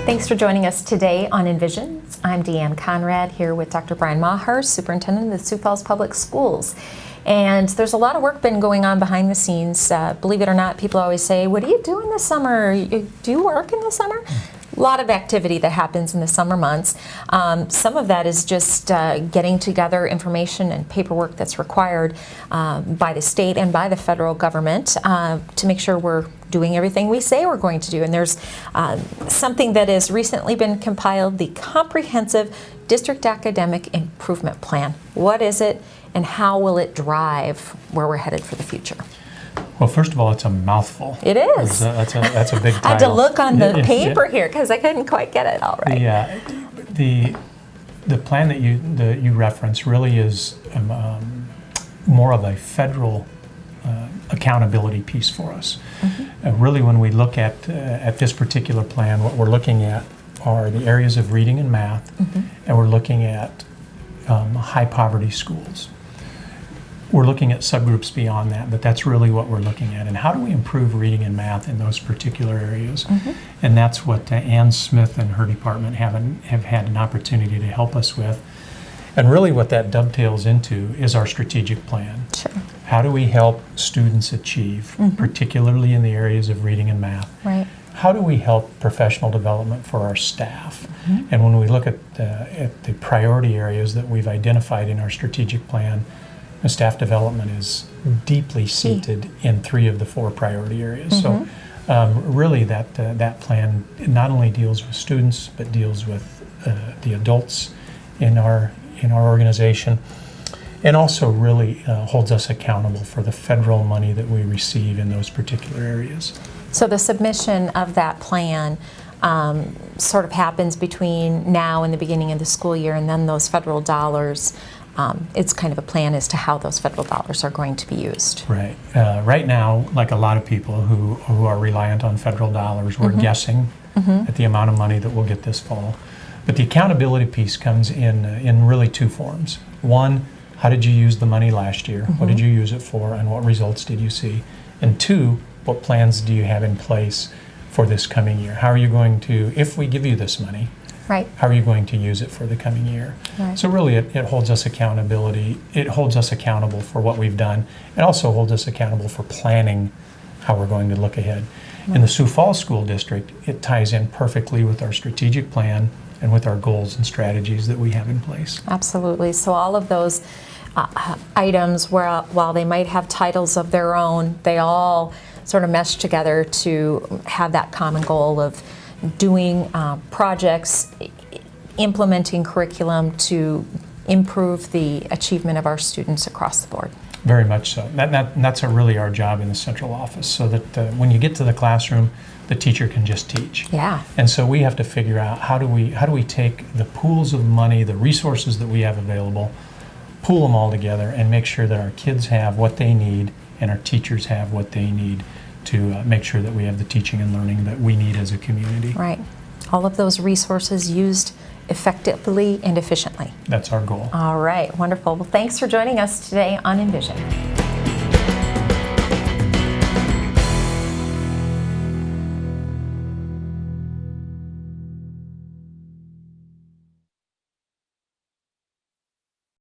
Thanks for joining us today on Envision. I'm Deanne Conrad here with Dr. Brian Maher, Superintendent of the Sioux Falls Public Schools. And there's a lot of work been going on behind the scenes. Believe it or not, people always say, what do you do in the summer? Do you work in the summer? A lot of activity that happens in the summer months. Some of that is just getting together information and paperwork that's required by the state and by the federal government to make sure we're doing everything we say we're going to do. And there's something that has recently been compiled, the Comprehensive District Academic Improvement Plan. What is it, and how will it drive where we're headed for the future? Well, first of all, it's a mouthful. It is. That's a big title. I had to look on the paper here because I couldn't quite get it all right. Yeah, the plan that you reference really is more of a federal accountability piece for us. Mm-hmm. Really, when we look at this particular plan, what we're looking at are the areas of reading and math, mm-hmm. and we're looking at high poverty schools. We're looking at subgroups beyond that, but that's really what we're looking at. And how do we improve reading and math in those particular areas? Mm-hmm. And that's what Ann Smith and her department have had an opportunity to help us with. And really what that dovetails into is our strategic plan. Sure. How do we help students achieve, mm-hmm. particularly in the areas of reading and math? Right. How do we help professional development for our staff? Mm-hmm. And when we look at the priority areas that we've identified in our strategic plan, the staff development is deeply seated in 3 of the 4 priority areas. Mm-hmm. So really that plan not only deals with students, but deals with the adults in our organization, and also really holds us accountable for the federal money that we receive in those particular areas. So the submission of that plan sort of happens between now and the beginning of the school year, and then those federal dollars, it's kind of a plan as to how those federal dollars are going to be used. Right. Right now, like a lot of people who are reliant on federal dollars, we're mm-hmm. guessing mm-hmm. at the amount of money that we'll get this fall. But the accountability piece comes in really 2 forms. One, how did you use the money last year? Mm-hmm. What did you use it for, and what results did you see? And 2, what plans do you have in place for this coming year? How are you going to, if we give you this money, right, how are you going to use it for the coming year? Right. So really it holds us accountability. It holds us accountable for what we've done. It also holds us accountable for planning how we're going to look ahead. Right. In the Sioux Falls School District, it ties in perfectly with our strategic plan and with our goals and strategies that we have in place. Absolutely. So all of those items, while they might have titles of their own, they all sort of mesh together to have that common goal of doing projects, implementing curriculum to improve the achievement of our students across the board. Very much so. That's really our job in the central office, so that when you get to the classroom, the teacher can just teach. Yeah. And so we have to figure out how do we take the pools of money, the resources that we have available, pool them all together, and make sure that our kids have what they need and our teachers have what they need to make sure that we have the teaching and learning that we need as a community. Right. All of those resources used effectively and efficiently. That's our goal. All right. Wonderful. Well, thanks for joining us today on Envision.